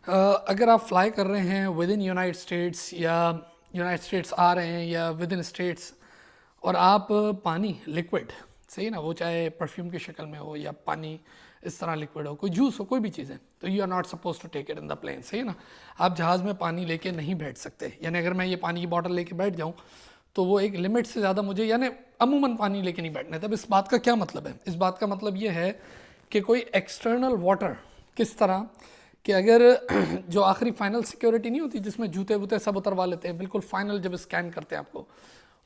अगर आप फ्लाई कर रहे हैं विद इन यूनाइटेड स्टेट्स या यूनाइटेड स्टेट्स आ रहे हैं या विद इन स्टेट्स, और आप पानी लिक्विड, सही ना, वो चाहे परफ्यूम की शक्ल में हो या पानी इस तरह लिक्विड हो, कोई जूस हो, कोई भी चीज़ है, तो you are not suppose to take it in the plane, सही ना। आप जहाज़ में पानी लेके नहीं बैठ सकते, यानी अगर मैं ये पानी की बॉटल लेके बैठ जाऊँ तो वो एक लिमिट से ज़्यादा मुझे, यानी अमूमन पानी लेके नहीं बैठना। तब इस बात का क्या मतलब है? इस बात का मतलब ये है कि कोई एक्सटर्नल वाटर, किस तरह कि अगर जो आखिरी फाइनल सिक्योरिटी नहीं होती जिसमें जूते वूते सब उतरवा लेते हैं, बिल्कुल फाइनल जब स्कैन करते हैं आपको,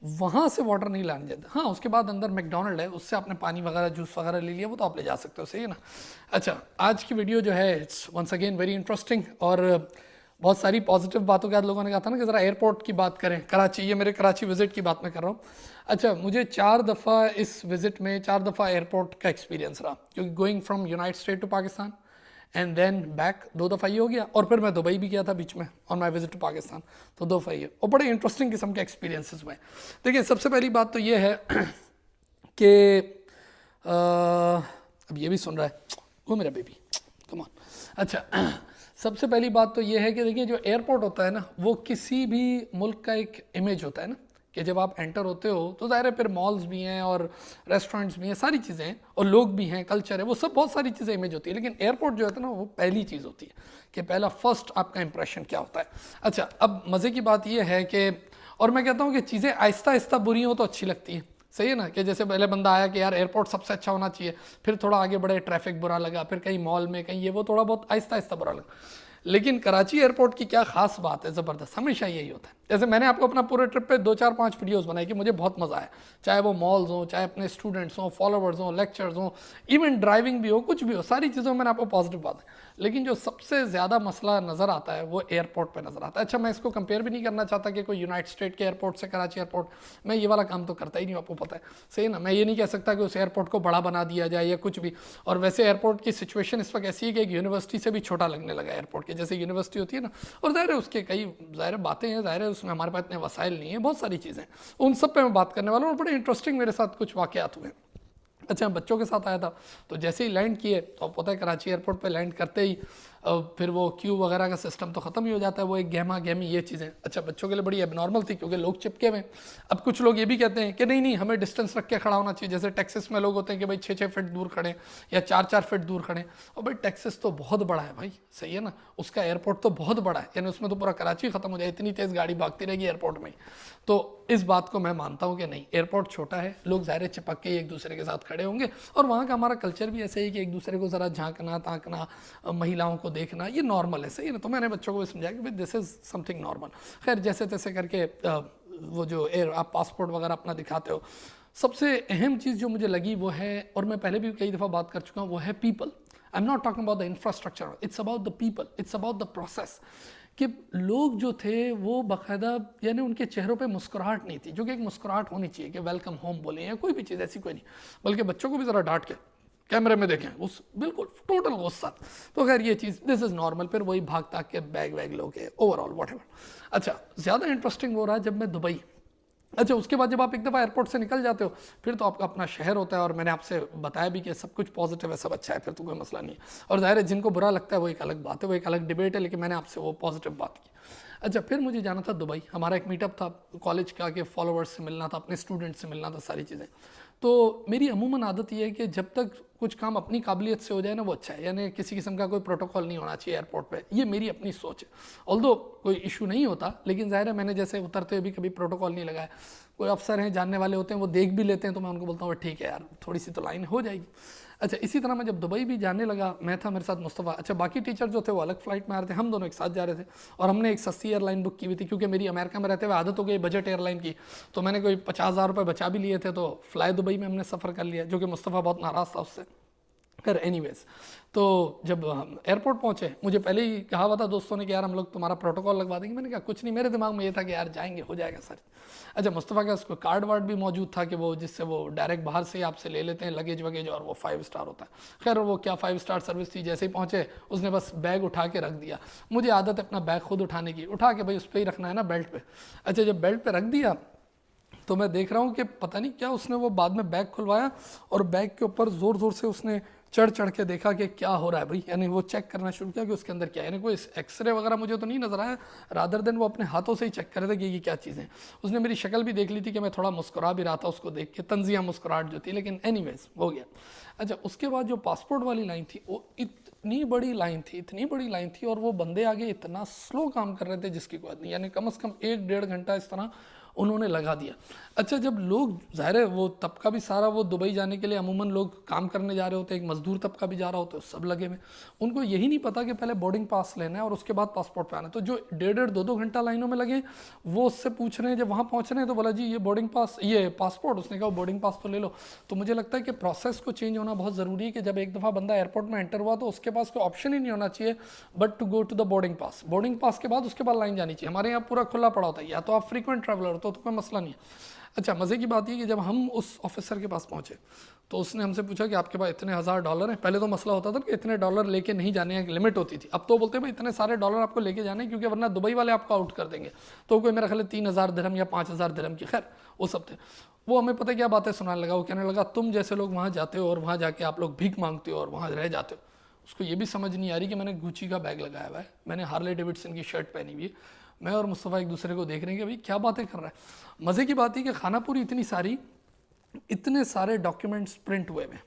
वहाँ से वाटर नहीं लाने देते। हाँ, उसके बाद अंदर मैकडोनल्ड है, उससे आपने पानी वगैरह जूस वगैरह ले लिया, वो तो आप ले जा सकते हो, सही है ना। अच्छा, आज की वीडियो जो है it's once again very interesting, और बहुत सारी पॉजिटिव बातों के बाद लोगों ने कहा था ना कि ज़रा एयरपोर्ट की बात करें, कराची, ये मेरे कराची विज़िट की बात मैं कर रहा हूँ। अच्छा, मुझे 4 दफ़ा इस विज़िट में 4 दफ़ा एयरपोर्ट का एक्सपीरियंस रहा, क्योंकि going from United State to Pakistan and then back 2 दफ़ा ये हो गया, और फिर मैं दुबई भी गया था बीच में on my visit to Pakistan, तो 2 दफ़ा ये, और बड़े इंटरेस्टिंग किस्म के एक्सपीरियंसेस हुए। देखिए, सबसे पहली बात तो ये है कि अब ये भी सुन रहा है वो मेरा बेबी, कम ऑन। अच्छा, सबसे पहली बात तो ये है कि देखिए, जो एयरपोर्ट होता है ना, वो किसी भी मुल्क का एक इमेज होता है ना, कि जब आप एंटर होते हो तो ज़ाहिर है फिर मॉल्स भी हैं और रेस्टोरेंट्स भी हैं, सारी चीज़ें हैं, और लोग भी हैं, कल्चर है, वो सब बहुत सारी चीज़ें इमेज होती है। लेकिन एयरपोर्ट जो होता है ना, वो पहली चीज़ होती है कि पहला फर्स्ट आपका इंप्रेशन क्या होता है। अच्छा, अब मज़े की बात ये है कि, और मैं कहता हूँ कि चीज़ें आहिस्ता आहिस्ता बुरी हो तो अच्छी लगती है, सही है ना, कि जैसे पहले बंदा आया कि यार एयरपोर्ट सबसे अच्छा होना चाहिए, फिर थोड़ा आगे बढ़े, ट्रैफिक बुरा लगा, फिर कहीं मॉल में कहीं ये वो, थोड़ा बहुत आहिस्ता आहिस्ता बुरा लगा। लेकिन कराची एयरपोर्ट की क्या खास बात है, ज़बरदस्त, हमेशा यही होता है। जैसे मैंने आपको अपना पूरे ट्रिप पे 2 4 5 वीडियोस बनाई कि मुझे बहुत मज़ा आया, चाहे वो मॉल्स हों, चाहे अपने स्टूडेंट्स हों, फॉलोवर्स हों, लेक्चर्स हों, इवन ड्राइविंग भी हो, कुछ भी हो, सारी चीज़ों में मैंने आपको पॉजिटिव बात है। लेकिन जो सबसे ज़्यादा मसला नज़र आता है वो एयरपोर्ट पर नज़र आता है। अच्छा, मैं इसको कंपेयर भी नहीं करना चाहता कि कोई यूनाइटेड स्टेट के एयरपोर्ट से कराची एयरपोर्ट, मैं ये वाला काम तो करता ही नहीं, आपको पता है, सही ना। मैं ये नहीं कह सकता कि उस एयरपोर्ट को बड़ा बना दिया जाए या कुछ भी। और वैसे एयरपोर्ट की सिचुएशन इस वक्त ऐसी है कि एक यूनिवर्सिटी से भी छोटा लगने लगा एयरपोर्ट के, जैसे यूनिवर्सिटी होती है ना, और ज़ाहिर है उसके कई ज़ाहिर बातें हैं, ज़ाहिर है उसमें हमारे पास इतने वसाइल नहीं है, बहुत सारी चीज़ें, उन सब पे मैं बात करने वाला हूँ, और बड़े इंटरेस्टिंग मेरे साथ कुछ वाक़यात हुए। अच्छा, बच्चों के साथ आया था, तो जैसे ही लैंड किए तो पता है कराची एयरपोर्ट पे लैंड करते ही फिर वो क्यू वगैरह का सिस्टम तो ख़त्म ही हो जाता है, वो एक गहमा गहमी ये चीज़ें। अच्छा, बच्चों के लिए बड़ी एबनॉर्मल थी क्योंकि लोग चिपके हुए। अब कुछ लोग ये भी कहते हैं कि नहीं नहीं, हमें डिस्टेंस रख के खड़ा होना चाहिए, जैसे टेक्सिस में लोग होते हैं कि भाई 6 6 फीट दूर खड़े या 4 4 फीट दूर खड़े। और भाई टेक्सिस तो बहुत बड़ा है भाई, सही है ना, उसका एयरपोर्ट तो बहुत बड़ा है, यानी उसमें तो पूरा कराची ख़त्म हो जाए, इतनी तेज़ गाड़ी भागती रहेगी एयरपोर्ट में। तो इस बात को मैं मानता हूँ कि नहीं, एयरपोर्ट छोटा है, लोग ज़ाहिर चिपक के एक दूसरे के साथ खड़े होंगे, और वहाँ का हमारा कल्चर भी ऐसे ही कि एक दूसरे को ज़रा झांकना ताकना, महिलाओं को देखना, ये नॉर्मल है, सही है ना। तो मैंने बच्चों को भी समझाया कि भाई दिस इज़ समथिंग नॉर्मल। खैर, जैसे तैसे करके वो जो आप पासपोर्ट वगैरह अपना दिखाते हो, सबसे अहम चीज़ जो मुझे लगी वो है, और मैं पहले भी कई दफ़ा बात कर चुका हूँ, वो है people. I am not talking about the infrastructure, it's about the people, it's about the process. कि लोग जो थे वो बाकायदा, यानी उनके चेहरों पे मुस्कुराहट नहीं थी, जो कि एक मुस्कुराहट होनी चाहिए कि वेलकम होम बोले या कोई भी चीज़, ऐसी कोई नहीं। बल्कि बच्चों को भी ज़रा डांट के कैमरे में देखें, उस बिल्कुल टोटल गुस्सा। तो खैर ये चीज़ दिस इज़ नॉर्मल, फिर वही भाग ताक के बैग वैग लोगे, ओवरऑल वॉट एवर। अच्छा, ज़्यादा इंटरेस्टिंग हो रहा है जब मैं दुबई। अच्छा, उसके बाद जब आप एक दफ़ा एयरपोर्ट से निकल जाते हो, फिर तो आपका अपना शहर होता है, और मैंने आपसे बताया भी कि सब कुछ पॉजिटिव है, सब अच्छा है, फिर तो कोई मसला नहीं है। और ज़ाहिर है जिनको बुरा लगता है वो एक अलग बात है, वो एक अलग डिबेट है, लेकिन मैंने आपसे वो पॉजिटिव बात की। अच्छा, फिर मुझे जाना था दुबई, हमारा एक मीटअप था कॉलेज का, के फॉलोवर्स से मिलना था, अपने स्टूडेंट से मिलना था, सारी चीज़ें। तो मेरी अमूमन आदत ये है कि जब तक कुछ काम अपनी काबिलियत से हो जाए ना, वो अच्छा है, यानी किसी किस्म का कोई प्रोटोकॉल नहीं होना चाहिए एयरपोर्ट पे, ये मेरी अपनी सोच है। ऑल्दो कोई इशू नहीं होता, लेकिन ज़ाहिर है मैंने जैसे उतरते हुए भी कभी प्रोटोकॉल नहीं लगाया। कोई अफसर हैं, जानने वाले होते हैं, वो देख भी लेते हैं, तो मैं उनको बोलता हूँ ठीक है यार, थोड़ी सी तो लाइन हो जाएगी। अच्छा, इसी तरह मैं जब दुबई भी जाने लगा, मैं था, मेरे साथ मुस्तफ़ा। अच्छा, बाकी टीचर जो थे वो अलग फ़्लाइट में आ रहे थे, हम दोनों एक साथ जा रहे थे, और हमने एक सस्ती एयरलाइन बुक की हुई थी, क्योंकि मेरी अमेरिका में रहते हुए आदत हो गई बजट एयरलाइन की। तो मैंने कोई 50,000 रुपये बचा भी लिए थे, तो फ्लाई दुबई में हमने सफ़र कर लिया, जो कि मुस्तफ़ा बहुत नाराज़ था उससे। खैर एनीवेज, तो जब हम एयरपोर्ट पहुंचे, मुझे पहले ही कहा हुआ था दोस्तों ने कि यार हम लोग तुम्हारा प्रोटोकॉल लगवा देंगे। मैंने कहा कुछ नहीं, मेरे दिमाग में ये था कि यार जाएंगे, हो जाएगा सर। अच्छा, मुस्तफ़ा का उसको कार्ड वार्ड भी मौजूद था कि वो जिससे वो डायरेक्ट बाहर से ही आपसे ले लेते हैं लगेज वगेज, और वो 5 स्टार होता है। खैर वो क्या 5 स्टार सर्विस थी, जैसे ही पहुंचे उसने बस बैग उठा के रख दिया। मुझे आदत है अपना बैग खुद उठाने की, उठा के भाई उस पर ही रखना है ना, बेल्ट पे। अच्छा, जब बेल्ट पे रख दिया तो मैं देख रहा हूँ कि पता नहीं क्या उसने वो बाद में बैग खुलवाया, और बैग के ऊपर ज़ोर ज़ोर से उसने चढ़ चढ़ के देखा कि क्या हो रहा है भाई, यानी वो चेक करना शुरू किया कि उसके अंदर क्या है, यानी कोई एक्सरे वगैरह मुझे तो नहीं नजर आया, रादर देन वो अपने हाथों से ही चेक कर रहे थे कि ये क्या चीज़ें। उसने मेरी शक्ल भी देख ली थी कि मैं थोड़ा मुस्कुरा भी रहा था उसको देख के, तंजिया मुस्कुराहट जो थी, लेकिन एनीवेज हो गया। अच्छा, उसके बाद जो पासपोर्ट वाली लाइन थी वो इतनी बड़ी लाइन थी, इतनी बड़ी लाइन थी, और वो बंदे आगे इतना स्लो काम कर रहे थे जिसकी कोई बात नहीं, यानी कम से कम 1-1.5 घंटा इस तरह उन्होंने लगा दिया। अच्छा, जब लोग ज़ाहिर है वो तबका भी सारा, वो दुबई जाने के लिए अमूमन लोग काम करने जा रहे होते हैं, एक मजदूर तबका भी जा रहा होता है, सब लगे हुए, उनको यही नहीं पता कि पहले बोर्डिंग पास लेना है और उसके बाद पासपोर्ट पे आना है। तो जो 1.5-2 घंटा लाइनों में लगे, वो उससे पूछ रहे हैं, जब वहाँ पहुँच रहे हैं तो बोला जी ये बोर्डिंग पास, ये पासपोर्ट, उसने कहा बोर्डिंग पास तो ले लो। तो मुझे लगता है कि प्रोसेस को चेंज होना बहुत ज़रूरी है कि जब एक दफ़ा बंदा एयरपोर्ट में एंटर हुआ तो उसके पास कोई ऑप्शन ही नहीं होना चाहिए but to go to the boarding pass. Boarding pass के बाद उसके बाद लाइन जानी चाहिए। हमारे यहाँ पूरा खुला पड़ा होता है, या तो आप फ्रीक्वेंट ट्रैवलर हो तो कोई मसला नहीं है। अच्छा, मज़े की बात ये कि जब हम उस ऑफिसर के पास पहुँचे तो उसने हमसे पूछा कि आपके पास इतने $1000 हैं। पहले तो मसला होता था कि इतने डॉलर लेके नहीं जाने की लिमिट होती थी, अब तो बोलते हैं भाई इतने सारे डॉलर आपको लेके जाने हैं क्योंकि वरना दुबई वाले आपको आउट कर देंगे। तो कोई मेरा ख्याल 3000 दिरहम या 5000 दिरहम की, खैर वो सब थे। वो हमें पता क्या बातें सुनाने लगा, वो कहने लगा तुम जैसे लोग वहाँ जाते हो और वहाँ जाके आप लोग भीख मांगते हो और वहाँ रह जाते हो। उसको ये भी समझ नहीं आ रही कि मैंने गुची का बैग लगाया हुआ है, मैंने हार्ले डेविडसन की शर्ट पहनी हुई है, मैं और मुस्तफ़ा एक दूसरे को देख रहे हैं कि भाई क्या बातें कर रहा है। मज़े की बात है कि खानापुर इतने सारे डॉक्यूमेंट्स प्रिंट हुए हैं।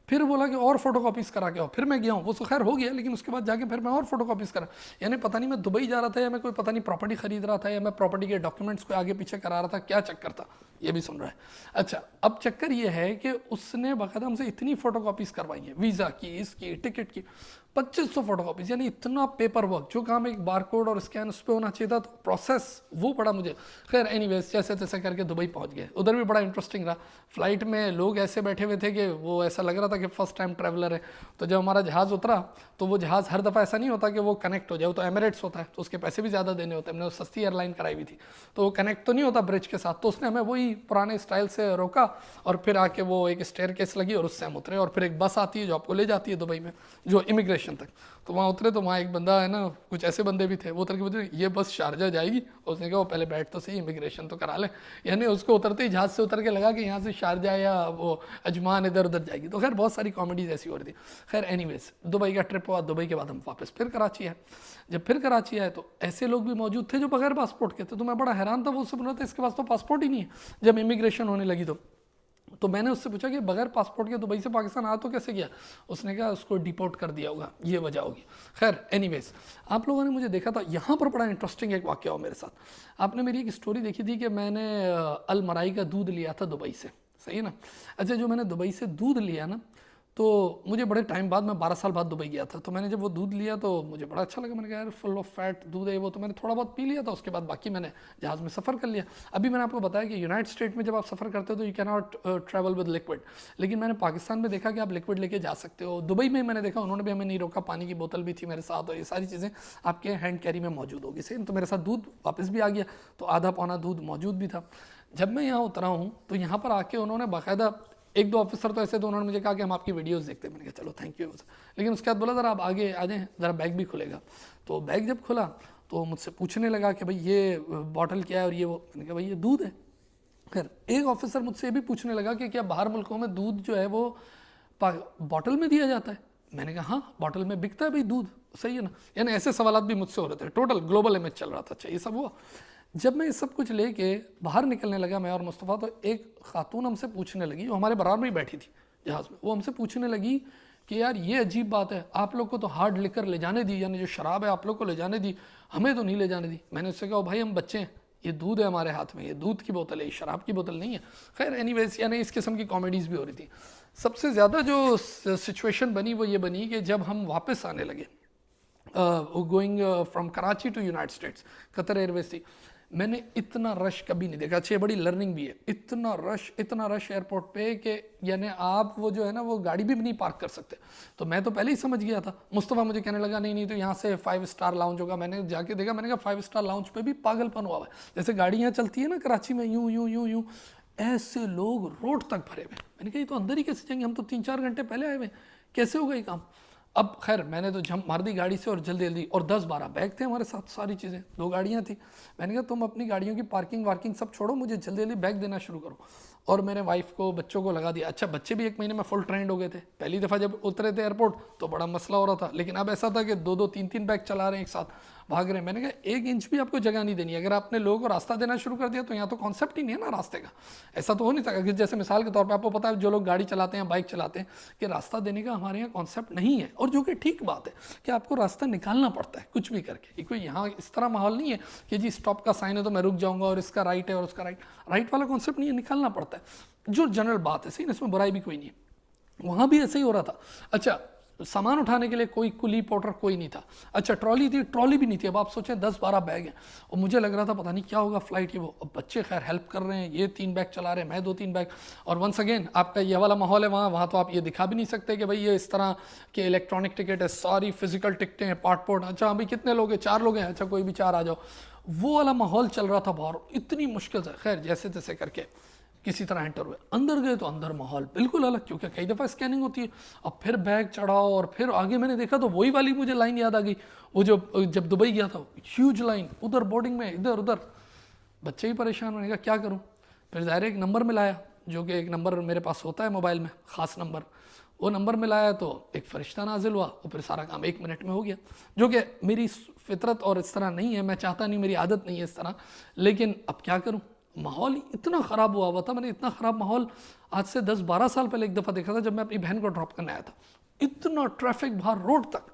फिर बोला कि और फोटोकॉपीज़ करा के आओ, फिर मैं गया हूँ, वो तो खैर हो गया, लेकिन उसके बाद जाके फिर मैं और फोटोकॉपीज़ करा, यानी पता नहीं मैं दुबई जा रहा था या मैं कोई पता नहीं प्रॉपर्टी खरीद रहा था या मैं प्रॉपर्टी के डॉक्यूमेंट्स को आगे पीछे करा रहा था, क्या चक्कर था ये भी सुन रहा है। अच्छा, अब चक्कर ये है कि उसने बाकायदा हमसे इतनी फोटोकॉपीज़ करवाई है, वीज़ा की, इसकी, टिकट की, 2500 फोटोकॉपीज़, यानी इतना पेपर वर्क, जो काम एक बारकोड और स्कैन उस पर होना चाहिए था, तो प्रोसेस वो पड़ा मुझे। खैर एनीवेज जैसे तैसे करके दुबई पहुंच गए। उधर भी बड़ा इंटरेस्टिंग रहा, फ्लाइट में लोग ऐसे बैठे हुए थे कि वो ऐसा लग रहा था कि फर्स्ट टाइम ट्रैवलर है। तो जब हमारा जहाज़ उतरा तो वो जहाज़ हर दफ़ा ऐसा नहीं होता कि वो कनेक्ट हो जाए, वो तो एमिरेट्स होता है तो उसके पैसे भी ज़्यादा देने होते हैं, हमने सस्ती एयरलाइन कराई हुई थी, तो वो कनेक्ट तो नहीं होता ब्रिज के साथ। तो उसने हमें वही पुराने स्टाइल से रोका और फिर आके वो एक स्टेयरकेस लगी और उससे हम उतरे, और फिर एक बस आती है जो आपको ले जाती है दुबई में, जो इमिग्रेशन तक। तो वहाँ उतरे तो वहाँ एक बंदा है ना, कुछ ऐसे बंदे भी थे, वो उतर के बोलते ये बस शारजा जाएगी, उसने कहा वो पहले बैठ तो सही, इमिग्रेशन तो करा ले, यानी उसको उतरते ही जहाज़ से उतर के लगा कि यहाँ से शारजा या वो अजमान इधर उधर जाएगी। तो खैर बहुत सारी कॉमेडीज ऐसी हो रही थी। खैर एनीवेज दुबई का ट्रिप हुआ, दुबई के बाद हम वापस फिर कराची आए। जब फिर कराची आए तो ऐसे लोग भी मौजूद थे जो बगैर पासपोर्ट के थे, तो मैं बड़ा हैरान था, वो उससे बोल रहा था इसके पास तो पासपोर्ट ही नहीं है। जब इमिग्रेशन होने लगी तो मैंने उससे पूछा कि बगैर पासपोर्ट के दुबई से पाकिस्तान आया तो कैसे गया? उसने कहा उसको डिपोर्ट कर दिया होगा, ये वजह होगी। खैर एनीवेज, आप लोगों ने मुझे देखा था, यहाँ पर बड़ा इंटरेस्टिंग एक वाक़या हुआ मेरे साथ। आपने मेरी एक स्टोरी देखी थी कि मैंने अल मराई का दूध लिया था दुबई से, सही है ना? अच्छा, जो मैंने दुबई से दूध लिया ना, तो मुझे बड़े टाइम बाद, मैं 12 साल बाद दुबई गया था, तो मैंने जब वो दूध लिया तो मुझे बड़ा अच्छा लगा। मैंने कहा यार फुल ऑफ फैट दूध है वो, तो मैंने थोड़ा बहुत पी लिया था, उसके बाद बाकी मैंने जहाज़ में सफ़र कर लिया। अभी मैंने आपको बताया कि यूनाइटेड स्टेट में जब आप सफ़र करते हो तो you can not travel with liquid, लेकिन मैंने पाकिस्तान में देखा कि आप लिक्विड लेके जा सकते हो। दुबई में मैंने देखा उन्होंने भी हमें नहीं रोका, पानी की बोतल भी थी मेरे साथ, और ये सारी चीज़ें आपके हैंड कैरी में मौजूद होगी, सही। तो मेरे साथ दूध वापस भी आ गया, तो आधा पौना दूध मौजूद भी था। जब मैं यहाँ उतरा हूँ तो यहाँ पर आके उन्होंने बाकायदा, एक दो ऑफिसर तो ऐसे, तो उन्होंने मुझे कहा कि हम आपकी वीडियोस देखते हैं। मैंने कहा चलो थैंक यू, लेकिन उसके बाद बोला ज़रा आप आगे आ जाएं, ज़रा बैग भी खुलेगा। तो बैग जब खुला तो मुझसे पूछने लगा कि भाई ये बॉटल क्या है और ये वो। मैंने कहा भाई ये दूध है। खैर एक ऑफिसर मुझसे ये भी पूछने लगा कि क्या बाहर मुल्कों में दूध जो है वो बॉटल में दिया जाता है? मैंने कहा हाँ, बॉटल में बिकता है भाई दूध, सही है ना? यानी ऐसे सवाल भी मुझसे हो रहे थे, टोटल ग्लोबल इमेज चल रहा था। अच्छा, ये सब हुआ। जब मैं ये सब कुछ लेके बाहर निकलने लगा, मैं और मुस्तफ़ा, तो एक खातून हमसे पूछने लगी, जो हमारे बराबर में ही बैठी थी जहाज़ में, वो हमसे पूछने लगी कि यार ये अजीब बात है, आप लोग को तो हार्ड लिकर ले जाने दी, यानी जो शराब है आप लोग को ले जाने दी, हमें तो नहीं ले जाने दी। मैंने उससे कहा भाई हम बच्चे हैं, ये दूध है हमारे हाथ में, ये दूध की बोतल है, ये शराब की बोतल नहीं है। खैर एनीवेज, यानी इस किस्म की कॉमेडीज़ भी हो रही थी। सबसे ज़्यादा जो सिचुएशन बनी वो ये बनी कि जब हम वापस आने लगे, going from Karachi to United States, Qatar Airways थी, मैंने इतना रश कभी नहीं देखा। अच्छी बड़ी लर्निंग भी है, इतना रश एयरपोर्ट पे कि यानी आप वो जो है ना वो गाड़ी भी नहीं पार्क कर सकते। तो मैं तो पहले ही समझ गया था। मुस्तफ़ा मुझे कहने लगा नहीं तो यहाँ से 5 स्टार लाउंज होगा। मैंने जाके देखा, मैंने कहा 5 स्टार लाउंज पे भी पागलपन हुआ है। जैसे गाड़ियाँ चलती है ना कराची में, यूं ऐसे लोग रोड तक भरे हुए। मैंने कहा ये तो अंदर ही कैसे जाएंगे, हम तो 3-4 घंटे पहले आए हुए, कैसे होगा ये काम? अब खैर मैंने तो झम मार दी गाड़ी से और जल्दी, और 10-12 बैग थे हमारे साथ, सारी चीज़ें, 2 गाड़ियाँ थी। मैंने कहा तुम अपनी गाड़ियों की पार्किंग वार्किंग सब छोड़ो, मुझे जल्दी बैग देना शुरू करो। और मैंने वाइफ को बच्चों को लगा दिया। अच्छा बच्चे भी 1 महीने में फुल ट्रेंड हो गए थे। पहली दफ़ा जब उतरे थे एयरपोर्ट तो बड़ा मसला हो रहा था, लेकिन अब ऐसा था कि 2-2 3-3 बैग चला रहे हैं एक साथ, भाग रहे हैं। मैंने कहा 1 इंच भी आपको जगह नहीं देनी। अगर आपने लोगों को रास्ता देना शुरू कर दिया तो यहाँ तो कॉन्सेप्ट ही नहीं है ना रास्ते का। ऐसा तो हो नहीं सकता कि जैसे मिसाल के तौर पे आपको पता है जो लोग गाड़ी चलाते हैं, बाइक चलाते हैं, कि रास्ता देने का हमारे यहाँ कॉन्सेप्ट नहीं है। और जो कि ठीक बात है कि आपको रास्ता निकालना पड़ता है कुछ भी करके। कोई यहाँ इस तरह माहौल नहीं है कि जी स्टॉप का साइन है तो मैं रुक जाऊँगा और इसका राइट है और उसका राइट वाला कॉन्सेप्ट नहीं है, निकालना पड़ता है। जो जनरल बात है सही ना, इसमें बुराई भी कोई नहीं है। वहाँ भी ऐसे ही हो रहा था। अच्छा सामान उठाने के लिए कोई कुली पोर्टर कोई नहीं था। अच्छा ट्रॉली थी, ट्रॉली भी नहीं थी। अब आप सोचें 10-12 बैग हैं और मुझे लग रहा था पता नहीं क्या होगा फ्लाइट की। वो अब बच्चे खैर हेल्प कर रहे हैं, ये 3 बैग चला रहे हैं, मैं 2-3 बैग। और वंस अगेन आपका ये वाला माहौल है वहाँ तो आप ये दिखा भी नहीं सकते कि भाई ये इस तरह के इलेक्ट्रॉनिक टिकट है, सारी फिजिकल टिकटें हैं, पासपोर्ट। अच्छा अभी कितने लोग हैं? 4 लोग हैं। अच्छा कोई भी 4 आ जाओ। वो वाला माहौल चल रहा था बाहर, इतनी मुश्किल से खैर जैसे तैसे करके किसी तरह एंटर हुए। अंदर गए तो अंदर माहौल बिल्कुल अलग, क्योंकि कई दफ़ा स्कैनिंग होती है। अब फिर बैग चढ़ाओ और फिर आगे मैंने देखा तो वही वाली मुझे लाइन याद आ गई, वो जो जब दुबई गया था, ह्यूज लाइन, उधर बोर्डिंग में, इधर उधर। बच्चे ही परेशान होने का क्या करूँ। फिर ज़ाहिर एक नंबर मिलाया, जो कि एक नंबर मेरे पास होता है मोबाइल में, ख़ास नंबर। वो नंबर मिलाया तो एक फ़रिश्ता नाजिल हुआ और फिर सारा काम 1 मिनट में हो गया। जो कि मेरी फितरत और इस तरह नहीं है, मैं चाहता नहीं, मेरी आदत नहीं है इस तरह, लेकिन अब क्या करूँ। माहौल इतना ख़राब हुआ था। मैंने इतना ख़राब माहौल आज से 10-12 साल पहले एक दफ़ा देखा था जब मैं अपनी बहन को ड्रॉप करने आया था। इतना ट्रैफिक बाहर रोड तक,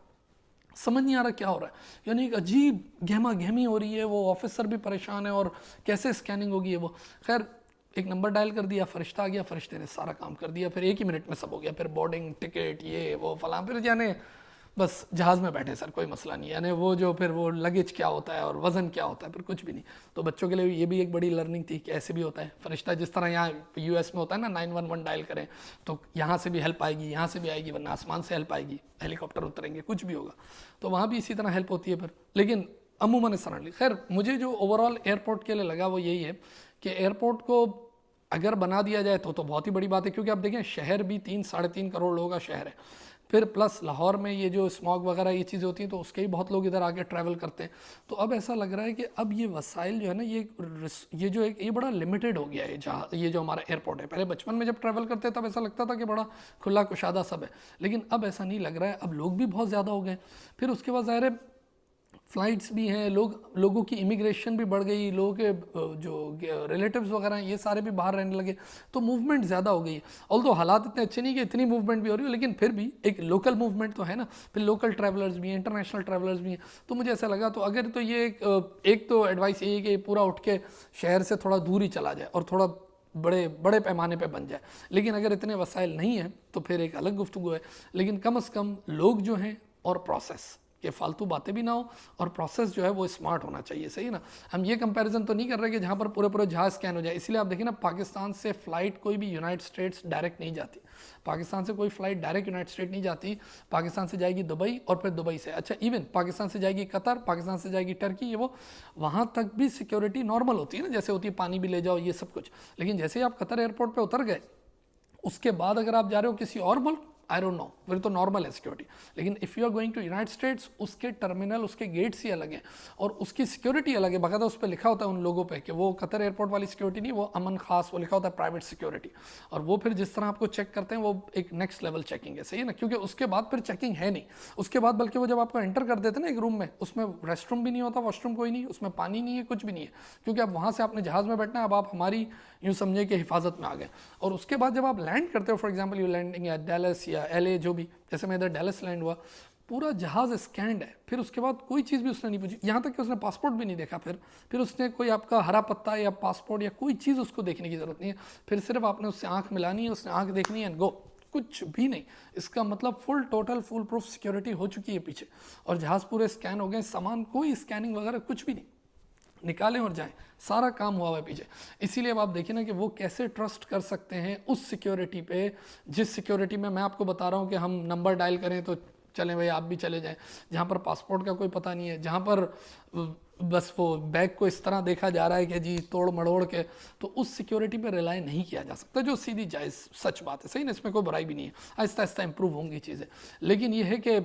समझ नहीं आ रहा क्या हो रहा है। यानी एक अजीब गहमा गहमी हो रही है। वो ऑफिसर भी परेशान है और कैसे स्कैनिंग होगी है वो। खैर एक नंबर डायल कर दिया, फरिश्ता आ गया, फरिश्ते ने सारा काम कर दिया। फिर 1 ही मिनट में सब हो गया। फिर बोर्डिंग टिकट ये वो फलां, फिर जाने बस जहाज़ में बैठे सर, कोई मसला नहीं। यानी वो जो फिर वो लगेज क्या होता है और वज़न क्या होता है, फिर कुछ भी नहीं। तो बच्चों के लिए ये भी एक बड़ी लर्निंग थी कि ऐसे भी होता है। फरिश्ता जिस तरह यहाँ US में होता है ना 911 डायल करें तो यहाँ से भी हेल्प आएगी, यहाँ से भी आएगी, वरना आसमान से हेल्प आएगी, हेलीकॉप्टर उतरेंगे, कुछ भी होगा तो वहाँ भी इसी तरह हेल्प होती है फिर। लेकिन अमूमन इस तरह। खैर मुझे जो ओवरऑल एयरपोर्ट के लिए लगा वो यही है कि एयरपोर्ट को अगर बना दिया जाए तो बहुत ही बड़ी बात है। क्योंकि आप देखें शहर भी 3-3.5 करोड़ लोगों का शहर है। फिर प्लस लाहौर में ये जो स्मॉग वगैरह ये चीज़ें होती हैं तो उसके ही बहुत लोग इधर आके ट्रैवल करते हैं। तो अब ऐसा लग रहा है कि अब ये वसाइल जो है ना, ये जो एक ये बड़ा लिमिटेड हो गया है। जहाँ ये जो हमारा एयरपोर्ट है, पहले बचपन में जब ट्रैवल करते तब ऐसा लगता था कि बड़ा खुला कुशादा सब है, लेकिन अब ऐसा नहीं लग रहा है। अब लोग भी बहुत ज़्यादा हो गए। फिर उसके बाद ज़ाहिर है फ़्लाइट्स भी हैं, लोगों की इमिग्रेशन भी बढ़ गई, लोगों के जो रिलेटिव्स वगैरह हैं ये सारे भी बाहर रहने लगे, तो मूवमेंट ज़्यादा हो गई है। ऑल्दो हालात इतने अच्छे नहीं कि इतनी मूवमेंट भी हो रही हो, लेकिन फिर भी एक लोकल मूवमेंट तो है ना। फिर लोकल ट्रैवलर्स भी हैं, इंटरनेशनल ट्रैवलर्स भी हैं। तो मुझे ऐसा लगा तो अगर तो ये एक तो एडवाइस यही है कि पूरा उठ के शहर से थोड़ा दूर ही चला जाए और थोड़ा बड़े बड़े पैमाने पे बन जाए। लेकिन अगर इतने वसाइल नहीं हैं तो फिर एक अलग गुफ्तगू है। लेकिन कम से कम लोग जो हैं और प्रोसेस कि फालतू बातें भी ना हो और प्रोसेस जो है वो स्मार्ट होना चाहिए, सही ना। हम ये कंपैरिजन तो नहीं कर रहे कि जहाँ पर पूरे पूरे जहाज स्कैन हो जाए। इसलिए आप देखिए ना, पाकिस्तान से फ़्लाइट कोई भी यूनाइटेड स्टेट्स डायरेक्ट नहीं जाती। पाकिस्तान से कोई फ़्लाइट डायरेक्ट यूनाइटेड स्टेट नहीं जाती। पाकिस्तान से जाएगी दुबई और फिर दुबई से, अच्छा इवन पाकिस्तान से जाएगी कतर, पाकिस्तान से जाएगी टर्की, ये वो वहाँ तक भी सिक्योरिटी नॉर्मल होती है ना, जैसे होती है पानी भी ले जाओ ये सब कुछ। लेकिन जैसे ही आप कतर एयरपोर्ट पर उतर गए उसके बाद अगर आप जा रहे हो किसी और मुल्क, आई डोंट नो, फिर तो नॉर्मल है सिक्योरिटी। लेकिन if you are going to United States, उसके टर्मिनल, उसके गेट्स ही अलग हैं और उसकी सिक्योरिटी अलग है। बाकायदा उस पर लिखा होता है उन लोगों पे कि वो कतर एयरपोर्ट वाली सिक्योरिटी नहीं, वो अमन खास, वो लिखा होता है प्राइवेट सिक्योरिटी। और वो फिर जिस तरह आपको चेक करते हैं वो एक नेक्स्ट लेवल चेकिंग है, सही है ना। क्योंकि उसके बाद फिर चेकिंग है नहीं उसके बाद, बल्कि वो जब आपको एंटर कर देते हैं ना एक रूम में, उसमें रेस्ट रूम भी नहीं होता, वॉशरूम कोई नहीं, उसमें पानी नहीं है, कुछ भी नहीं है। क्योंकि अब वहाँ से आपने जहाज़ में बैठना है, अब आप हमारी यूँ समझे कि हिफाजत में आ गए। और उसके बाद जब आप लैंड करते हो, फॉर एग्जाम्पल यू लैंडिंग या डैलस या LA, जो भी, जैसे मैं इधर डैलस लैंड हुआ, पूरा जहाज़ स्कैंड है। फिर उसके बाद कोई चीज़ भी उसने नहीं पूछी, यहाँ तक कि उसने पासपोर्ट भी नहीं देखा। फिर उसने कोई आपका हरा पत्ता या पासपोर्ट या कोई चीज़ उसको देखने की ज़रूरत नहीं है। फिर सिर्फ आपने उससे आँख मिलानी है, उसने आँख देखनी है एंड गो, कुछ भी नहीं। इसका मतलब फुल प्रूफ सिक्योरिटी हो चुकी है पीछे और जहाज़ पूरे स्कैन हो गए, सामान कोई स्कैनिंग वगैरह कुछ भी नहीं, निकालें और जाएं, सारा काम हुआ है पीछे। इसीलिए अब आप देखिए ना कि वो कैसे ट्रस्ट कर सकते हैं उस सिक्योरिटी पे, जिस सिक्योरिटी में मैं आपको बता रहा हूँ कि हम नंबर डायल करें तो चलें भाई आप भी चले जाएं, जहाँ पर पासपोर्ट का कोई पता नहीं है, जहाँ पर बस वो बैग को इस तरह देखा जा रहा है कि जी तोड़ मड़ोड़ के, तो उस सिक्योरिटी पे रिलाई नहीं किया जा सकता, जो सीधी जायज़ सच बात है, सही ना, इसमें कोई बुराई भी नहीं है, आहिस्ता आहिस्ता इंप्रूव होंगी चीज़ें। लेकिन ये है कि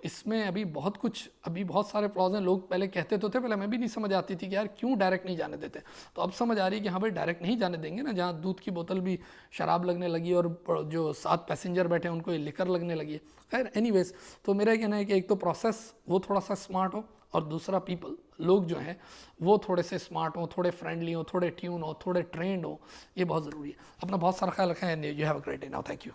इसमें अभी बहुत कुछ, अभी बहुत सारे फ्लॉज हैं। लोग पहले कहते तो थे, पहले मैं भी नहीं समझ आती थी कि यार क्यों डायरेक्ट नहीं जाने देते, तो अब समझ आ रही है कि हाँ भाई डायरेक्ट नहीं जाने देंगे ना, जहाँ दूध की बोतल भी शराब लगने लगी और जो 7 पैसेंजर बैठे हैं उनको ये लिकर लगने लगी है। खैर एनीवेज, तो मेरा कहना है कि एक तो प्रोसेस वो थोड़ा सा स्मार्ट हो, और दूसरा पीपल, लोग जो हैं वो थोड़े से स्मार्ट हो, थोड़े फ्रेंडली हो, थोड़े ट्यून हो, थोड़े ट्रेंड हो, ये बहुत ज़रूरी है। अपना बहुत सारा ख्याल रखें। You have a great day now, thank you.